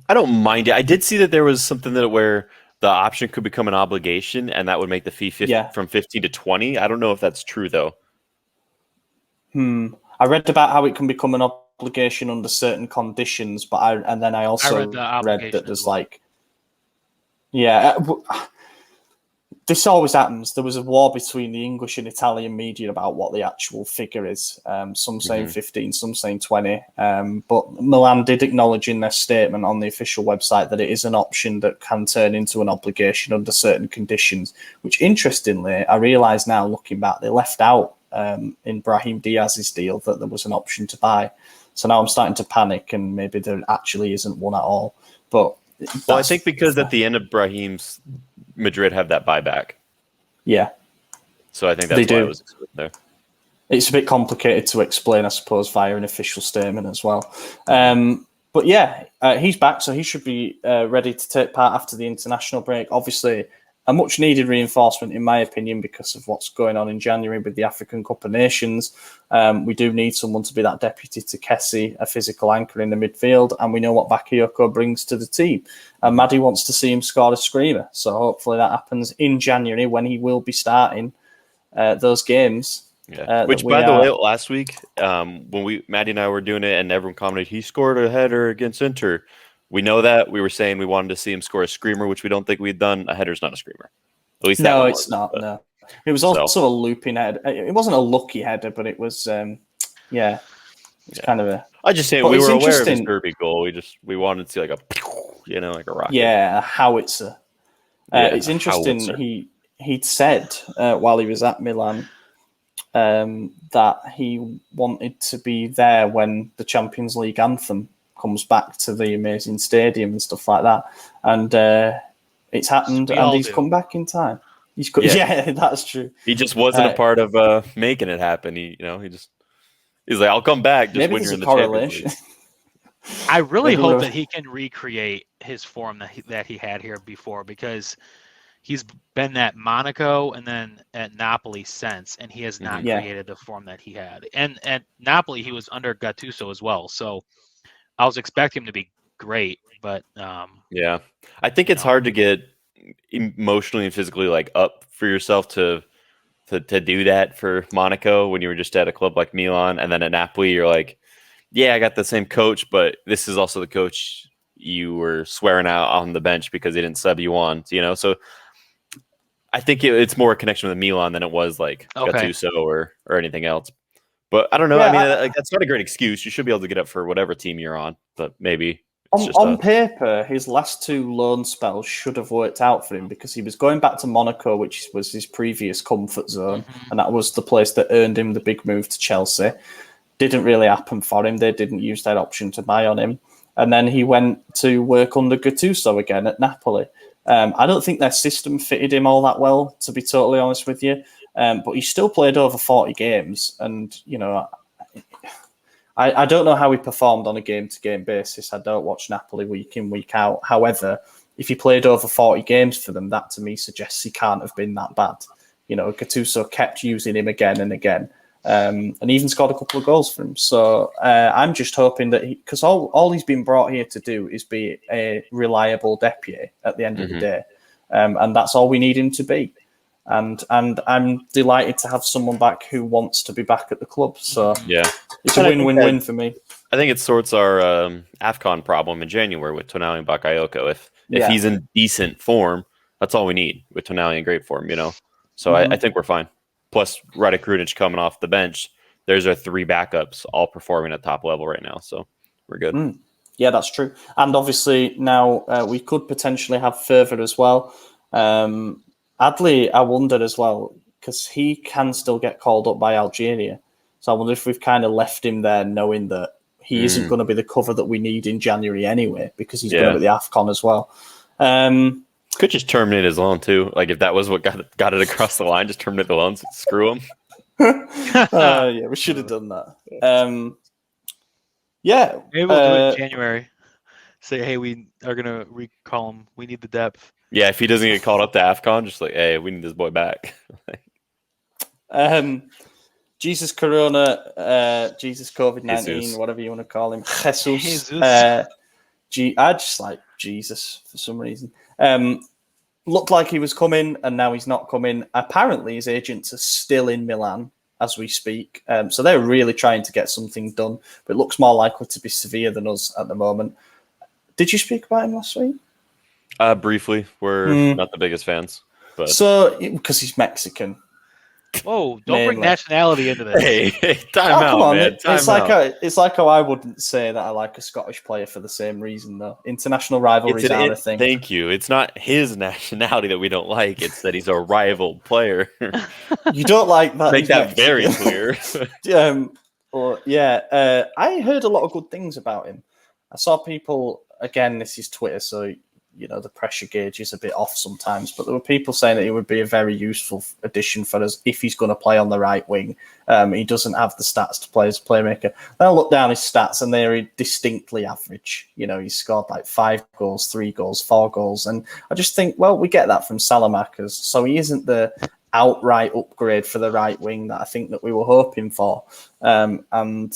I don't mind it. I did see that there was something where the option could become an obligation, and that would make the fee from 15 to 20. I don't know if that's true, though. I read about how it can become an obligation under certain conditions, but I also read that there's this always happens. There was a war between the English and Italian media about what the actual figure is. Some saying 15, some saying 20. But Milan did acknowledge in their statement on the official website that it is an option that can turn into an obligation under certain conditions, which interestingly, I realise now looking back, they left out in Brahim Diaz's deal that there was an option to buy. So now I'm starting to panic and maybe there actually isn't one at all. But I think because at the end of Brahim's, Madrid have that buyback. Yeah. So I think that's why it was there. It's a bit complicated to explain, I suppose, via an official statement as well. But yeah, he's back, so he should be ready to take part after the international break. Obviously, a much-needed reinforcement, in my opinion, because of what's going on in January with the African Cup of Nations. We do need someone to be that deputy to Kessie, a physical anchor in the midfield, and we know what Bakayoko brings to the team. And Maddie wants to see him score a screamer, so hopefully that happens in January when he will be starting those games. Yeah. Which, by the way, last week, when Maddie and I were doing it and everyone commented, he scored a header against Inter. We know that. We were saying we wanted to see him score a screamer, which we don't think we'd done. A header's not a screamer. At least no, it's not. But, no, it was also a looping header. It wasn't a lucky header, but it was, it's kind of a. I just say we were aware of his derby goal. We wanted to see like a rocket. Yeah, a howitzer. It's interesting. Howitzer. He'd said while he was at Milan that he wanted to be there when the Champions League anthem comes back to the amazing stadium and stuff like that, and it's happened, and he's come back in time. Yeah, that's true. He just wasn't a part of making it happen. He's like, I'll come back. Just maybe when there's you're in a the correlation. I really hope that he can recreate his form that he had here before, because he's been at Monaco and then at Napoli since, and he has not created the form that he had. And at Napoli, he was under Gattuso as well, so I was expecting him to be great, but I think it's hard to get emotionally and physically like up for yourself to do that for Monaco when you were just at a club like Milan, and then at Napoli you're like, yeah, I got the same coach, but this is also the coach you were swearing out on the bench because he didn't sub you on, So I think it's more a connection with Milan than it was like Gattuso or anything else. But I don't know. Yeah, that's not a great excuse. You should be able to get up for whatever team you're on, but maybe on paper, his last two loan spells should have worked out for him because he was going back to Monaco, which was his previous comfort zone, and that was the place that earned him the big move to Chelsea. Didn't really happen for him. They didn't use that option to buy on him. And then he went to work under Gattuso again at Napoli. I don't think their system fitted him all that well, to be totally honest with you. But he still played over 40 games. And, I don't know how he performed on a game-to-game basis. I don't watch Napoli week in, week out. However, if he played over 40 games for them, that to me suggests he can't have been that bad. Gattuso kept using him again and again. And even scored a couple of goals for him. So I'm just hoping that because all he's been brought here to do is be a reliable deputy at the end of the day. And that's all we need him to be. And I'm delighted to have someone back who wants to be back at the club. So it's a win-win-win for me. I think it sorts our AFCON problem in January with Tonali and Bakayoko. If he's in decent form, that's all we need with Tonali in great form, So I think we're fine. Plus, Krunich coming off the bench. There's our three backups all performing at top level right now. So we're good. Yeah, that's true. And obviously now we could potentially have Faivre as well. Adli, I wondered as well, because he can still get called up by Algeria. So I wonder if we've kind of left him there knowing that he isn't going to be the cover that we need in January anyway, because he's going to be the AFCON as well. Could just terminate his loan too. Like if that was what got it across the line, just terminate the loans. Screw him. Yeah, we should have done that. Maybe we'll do it in January. Say, hey, we are gonna recall him. We need the depth. Yeah, if he doesn't get called up to AFCON, just like, hey, we need this boy back. Jesus Corona, Jesus COVID-19, whatever you want to call him. Jesus. I just like Jesus for some reason. Looked like he was coming, and now he's not coming. Apparently, his agents are still in Milan as we speak. So they're really trying to get something done, but it looks more likely to be Sevilla than us at the moment. Did you speak about him last week? Briefly. We're not the biggest fans. But So, because he's Mexican. Whoa! Don't bring Mainly. nationality into this. hey, time out, Come on, man. it's like how I wouldn't say that I like a Scottish player for the same reason, though. International rivalries are a thing. Thank you. It's not his nationality that we don't like. It's that he's a rival player. You don't like that? Make he's that very Mexican. clear. I heard a lot of good things about him. I saw people, again, this is Twitter, so the pressure gauge is a bit off sometimes, but there were people saying that he would be a very useful addition for us if he's going to play on the right wing. He doesn't have the stats to play as a playmaker. Then I look down his stats and they're distinctly average. He's scored like 5 goals, 3 goals, 4 goals. And I just think, well, we get that from Salamanca's. So he isn't the outright upgrade for the right wing that I think that we were hoping for. And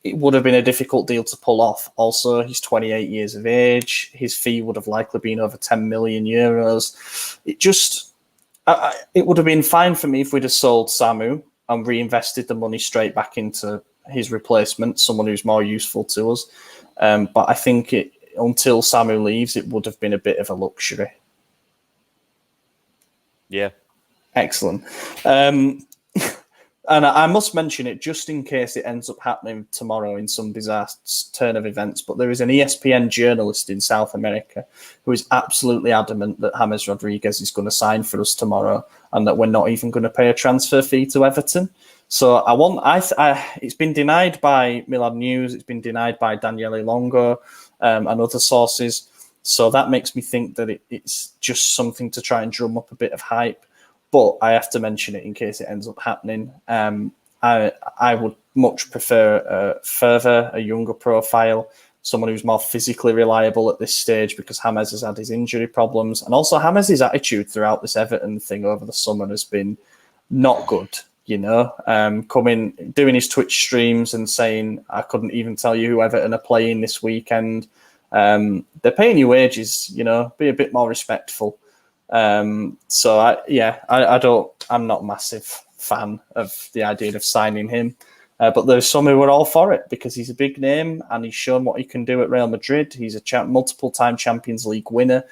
it would have been a difficult deal to pull off. Also, he's 28 years of age. His fee would have likely been over 10 million euros. It would have been fine for me if we'd have sold Samu and reinvested the money straight back into his replacement, someone who's more useful to us. But I think until Samu leaves, it would have been a bit of a luxury. Yeah. Excellent. And I must mention it just in case it ends up happening tomorrow in some bizarre turn of events, but there is an ESPN journalist in South America who is absolutely adamant that James Rodriguez is going to sign for us tomorrow and that we're not even going to pay a transfer fee to Everton. So it's been denied by Milan News, it's been denied by Daniele Longo and other sources. So that makes me think that it's just something to try and drum up a bit of hype. But I have to mention it in case it ends up happening. I would much prefer Faivre, a younger profile, someone who's more physically reliable at this stage because James has had his injury problems. And also James' attitude throughout this Everton thing over the summer has been not good, doing his Twitch streams and saying, I couldn't even tell you who Everton are playing this weekend. They're paying you wages, be a bit more respectful. I'm not a massive fan of the idea of signing him, but there's some who are all for it because he's a big name and he's shown what he can do at Real Madrid. He's a multiple-time Champions League winner.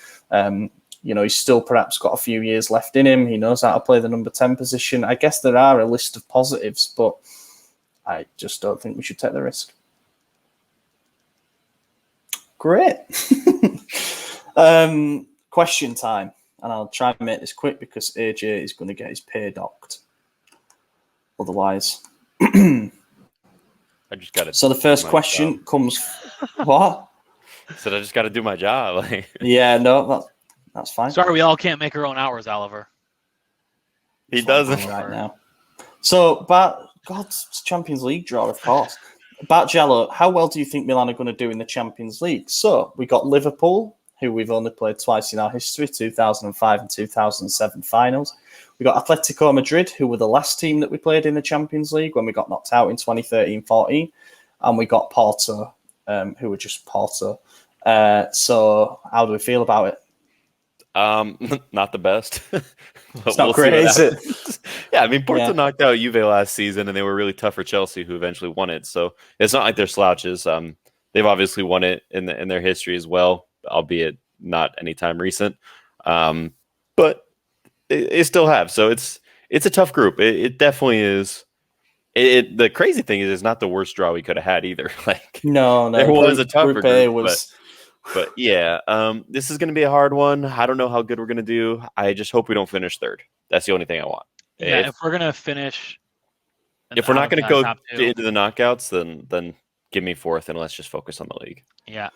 He's still perhaps got a few years left in him. He knows how to play the number 10 position. I guess there are a list of positives, but I just don't think we should take the risk. Great. Question time. And I'll try and make this quick because AJ is going to get his pay docked. Otherwise. I just got to. So the first question comes. What? I said I just got to do my job. Yeah, no, that's fine. Sorry, we all can't make our own hours, Oliver. He doesn't. Right now. So, God's Champions League draw, of course. Jello, how well do you think Milan are going to do in the Champions League? So, we got Liverpool, who we've only played twice in our history, 2005 and 2007 finals. We got Atletico Madrid, who were the last team that we played in the Champions League when we got knocked out in 2013-14. And we got Porto, who were just Porto. So how do we feel about it? Not the best. It's not great, is it? Yeah, I mean, Porto knocked out Juve last season, and they were really tough for Chelsea, who eventually won it. So it's not like they're slouches. They've obviously won it in their history as well, albeit not anytime recent. But it still have. So it's a tough group. It definitely is. The crazy thing is, it's not the worst draw we could have had either. No, there was a tougher group. Was... But yeah, this is going to be a hard one. I don't know how good we're going to do. I just hope we don't finish third. That's the only thing I want. Yeah, if we're going to finish, if we're not going to go into the knockouts, then give me fourth and let's just focus on the league. Yeah.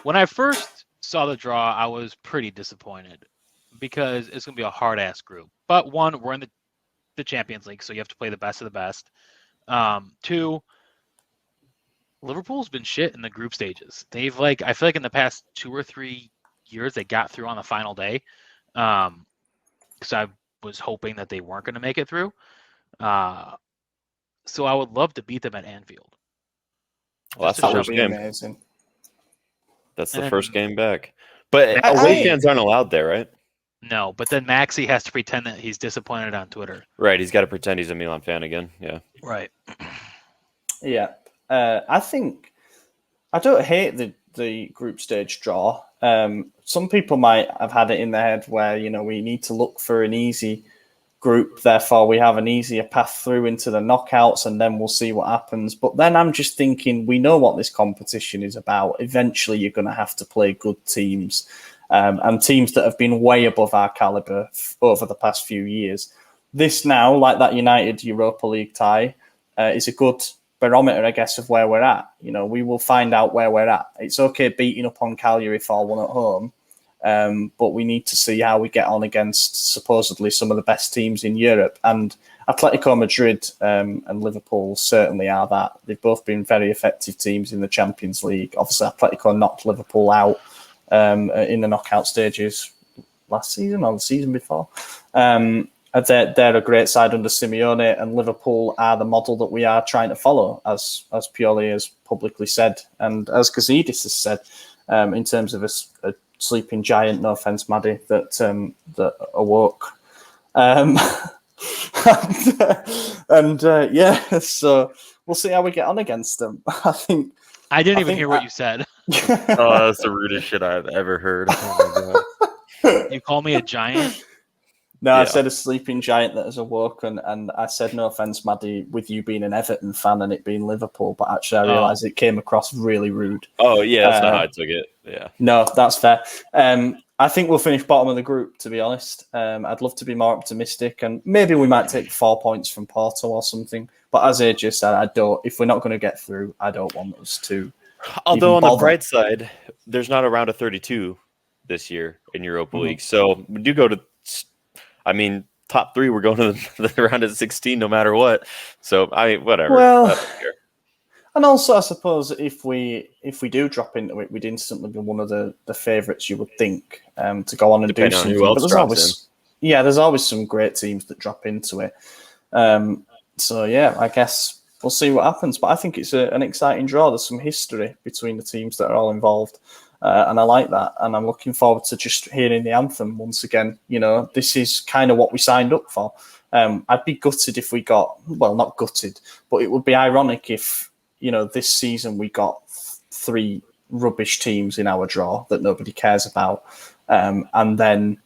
When I first saw the draw, I was pretty disappointed because it's going to be a hard ass group. But one, we're in the Champions League, so you have to play the best of the best. Two, Liverpool's been shit in the group stages. I feel like in the past 2 or 3 years they got through on the final day. Because I was hoping that they weren't going to make it through. So I would love to beat them at Anfield. Well, that's the first game. Amazing. That's the first game back. But away fans aren't allowed there, right? No, but then Maxi has to pretend that he's disappointed on Twitter. Right, he's got to pretend he's a Milan fan again. Yeah. Right. Yeah. I think I don't hate the group stage draw. Some people might have had it in their head where, we need to look for an easy group, therefore we have an easier path through into the knockouts and then we'll see what happens. But then I'm just thinking, we know what this competition is about. Eventually you're going to have to play good teams, and teams that have been way above our calibre over the past few years. This now, like that United Europa League tie, is a good barometer, I guess, of where we're at. We will find out where we're at. It's okay beating up on Cagliari 4-1 at home, but we need to see how we get on against supposedly some of the best teams in Europe. And Atletico Madrid and Liverpool certainly are that. They've both been very effective teams in the Champions League. Obviously, Atletico knocked Liverpool out in the knockout stages last season or the season before. They're a great side under Simeone, and Liverpool are the model that we are trying to follow, as Pioli has publicly said, and as Gazidis has said, in terms of a sleeping giant. No offense, Maddie, that awoke. So we'll see how we get on against them. I didn't even hear what you said. Oh, that's the rudest shit I've ever heard. Oh my God. You call me a giant? No, yeah. I said a sleeping giant that has awoken, and I said, no offence, Maddie, with you being an Everton fan and it being Liverpool, but actually I realised it came across really rude. Oh, yeah, that's not how I took it. Yeah. No, that's fair. I think we'll finish bottom of the group, to be honest. I'd love to be more optimistic, and maybe we might take 4 points from Porto or something. But as AJ said, if we're not going to get through, I don't want us to. Although on the bright side, there's not a round of 32 this year in Europa League. So we do go to, top 3, we're going to the round of 16 no matter what. So, whatever. Well, and also, I suppose, if we do drop into it, we'd instantly be one of the favourites, you would think, to go on and do something. But there's always some great teams that drop into it. I guess we'll see what happens. But I think it's an exciting draw. There's some history between the teams that are all involved. And I like that. And I'm looking forward to just hearing the anthem once again. This is kind of what we signed up for. I'd be gutted if we not gutted, but it would be ironic if, this season we got 3 rubbish teams in our draw that nobody cares about. And then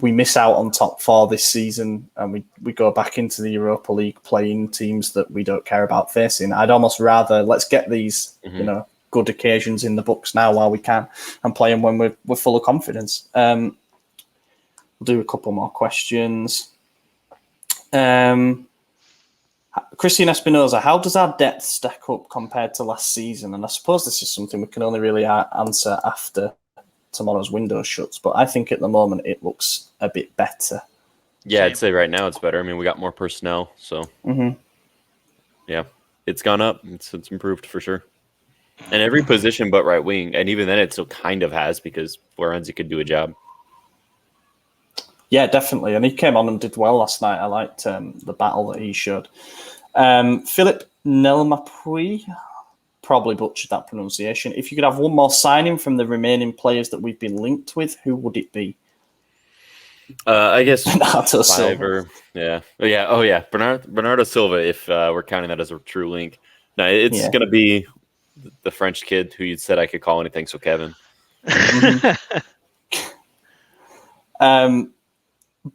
we miss out on top 4 this season and we go back into the Europa League playing teams that we don't care about facing. I'd almost rather let's get these, good occasions in the books now while we can and play them when we're full of confidence. We'll do a couple more questions. Christian Espinoza, how does our depth stack up compared to last season? And I suppose this is something we can only really answer after tomorrow's window shuts, but I think at the moment it looks a bit better. Yeah, I'd say right now it's better. We got more personnel, so yeah, it's gone up. It's improved for sure. And every position but right wing, and even then it still kind of has because Florenzi could do a job. Yeah, definitely. And he came on and did well last night. I liked the battle that he showed. Philip Nelmapui, probably butchered that pronunciation. If you could have one more signing from the remaining players that we've been linked with, who would it be? I guess Bernardo Silva. Yeah. Oh, yeah. Bernardo Silva, if we're counting that as a true link. No, it's going to be the French kid who you said I could call anything, so Kevin.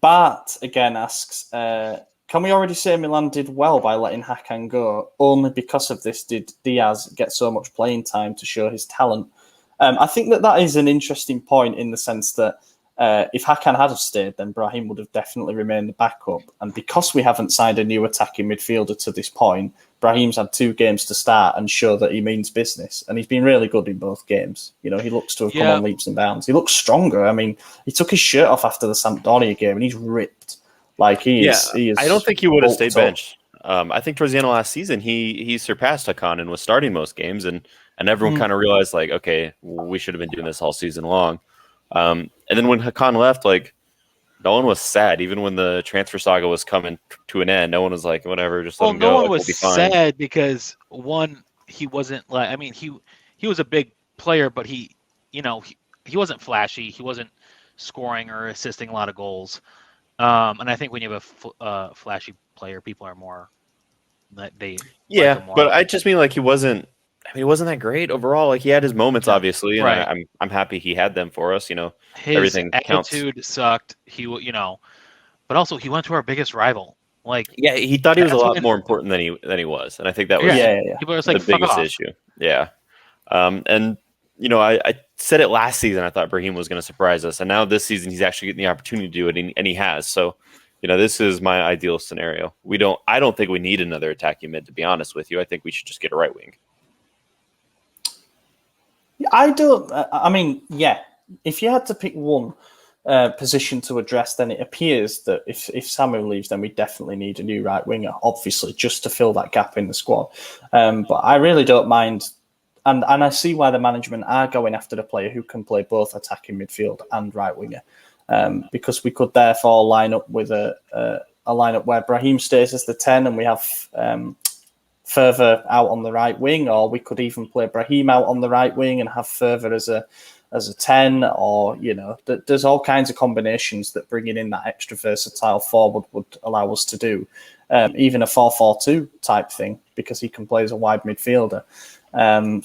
Bart again asks, can we already say Milan did well by letting Hakan go? Only because of this did Diaz get so much playing time to show his talent? I think that is an interesting point in the sense that if Hakan had stayed, then Brahim would have definitely remained the backup. And because we haven't signed a new attacking midfielder to this point, Brahim's had 2 games to start and show that he means business. And he's been really good in both games. He looks to have come on leaps and bounds. He looks stronger. He took his shirt off after the Sampdoria game and he's ripped. He is. I don't think he would have stayed benched. I think towards the end of last season, he surpassed Hakan and was starting most games. And everyone kind of realized, okay, we should have been doing this all season long. And then when Hakan left, no one was sad. Even when the transfer saga was coming to an end, no one was like, whatever, just let him go. No one was sad because, one, he wasn't he was a big player, but he wasn't flashy. He wasn't scoring or assisting a lot of goals. And I think when you have a flashy player, people are more that they. Yeah, but I just mean he wasn't I mean, it wasn't that great overall. Like he had his moments, obviously, and Right. I'm happy he had them for us. His Everything counts. attitude sucked. But also he went to our biggest rival. Like, Yeah, he thought he was a that's lot when- more important than he was, and I think that was yeah, Yeah. people are just the like, fuck biggest off. issue. Yeah, and I said it last season. I thought Brahim was going to surprise us, and now this season he's actually getting the opportunity to do it, and he has. So, this is my ideal scenario. I don't think we need another attacking mid. To be honest with you, I think we should just get a right wing. I don't. I mean, yeah. If you had to pick one position to address, then it appears that if Samu leaves, then we definitely need a new right winger, obviously, just to fill that gap in the squad. But I really don't mind, and I see why the management are going after the player who can play both attacking midfield and right winger, because we could therefore line up with a lineup where Brahim stays as the 10 and we have Faivre out on the right wing, or we could even play Brahim out on the right wing and have Faivre as a 10, or there's all kinds of combinations that bringing in that extra versatile forward would allow us to do, even a 4-4-2 type thing, because he can play as a wide midfielder.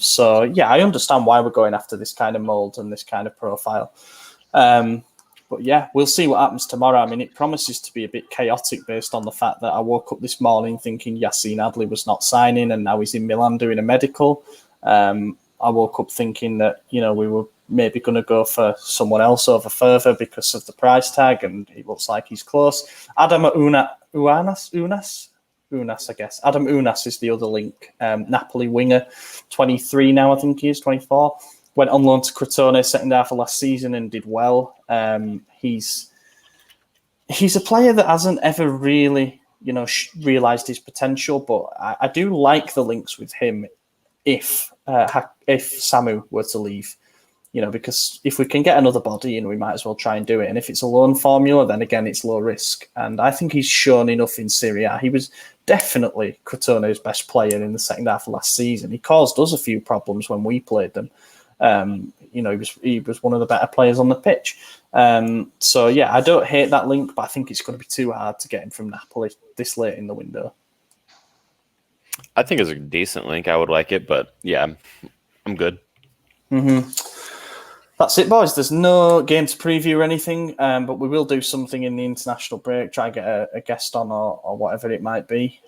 So yeah, I understand why we're going after this kind of mould and this kind of profile. But yeah, we'll see what happens tomorrow. I mean, it promises to be a bit chaotic based on the fact that I woke up this morning thinking Yacine Adli was not signing, and now he's in Milan doing a medical. I woke up thinking that, we were maybe going to go for someone else over Faivre because of the price tag, and it looks like he's close. Adam Unas, I guess. Adam Unas is the other link. Napoli winger, 23 now, I think he is, 24. Went on loan to Crotone second half of last season and did well. He's a player that hasn't ever really, realised his potential, but I do like the links with him if Samu were to leave. Because if we can get another body in, we might as well try and do it. And if it's a loan formula, then again, it's low risk. And I think he's shown enough in Serie A. He was definitely Crotone's best player in the second half of last season. He caused us a few problems when we played them. He was one of the better players on the pitch. So yeah, I don't hate that link, but I think it's going to be too hard to get him from Napoli this late in the window. I think it's a decent link. I would like it, but yeah, I'm good. Mm-hmm. That's it, boys. There's no game to preview or anything, but we will do something in the international break, try and get a guest on or whatever it might be.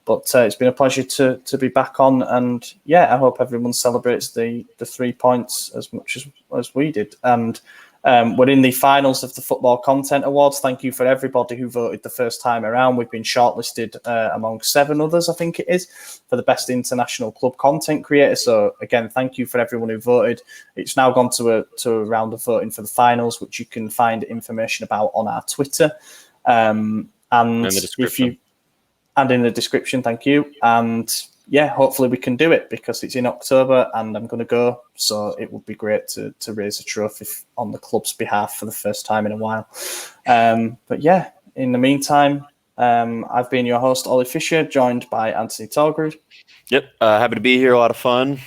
But it's been a pleasure to be back on, and yeah, I hope everyone celebrates the 3 points as much as we did. And we're in the finals of the Football Content Awards. Thank you for everybody who voted the first time around. We've been shortlisted among 7 others, I think it is, for the best international club content creator. So again, thank you for everyone who voted. It's now gone to a round of voting for the finals, which you can find information about on our Twitter. And in the description. And in the description, thank you. And yeah, hopefully we can do it because it's in October and I'm going to go. So it would be great to raise a trophy on the club's behalf for the first time in a while. But yeah, in the meantime, I've been your host, Ollie Fisher, joined by Anthony Torgrud. Yep, happy to be here. A lot of fun.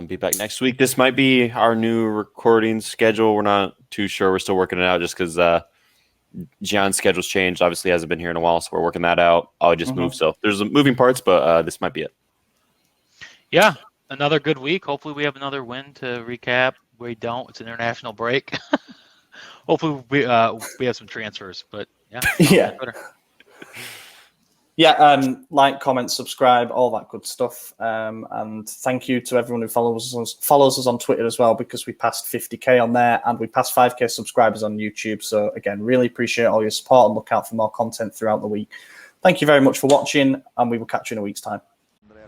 Be back next week. This might be our new recording schedule. We're not too sure. We're still working it out just because Gian's schedule's changed. Obviously, hasn't been here in a while, so we're working that out. I just moved, so there's moving parts, but this might be it. Yeah, another good week. Hopefully, we have another win to recap. We don't. It's an international break. Hopefully, we have some transfers, but yeah. Yeah, like, comment, subscribe, all that good stuff. And thank you to everyone who follows us on Twitter as well, because we passed 50k on there and we passed 5k subscribers on YouTube. So again, really appreciate all your support and look out for more content throughout the week. Thank you very much for watching, and we will catch you in a week's time.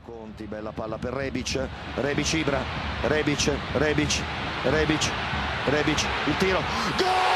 Conti, bella palla per Rebic, Ibra, Rebic, il tiro, gol!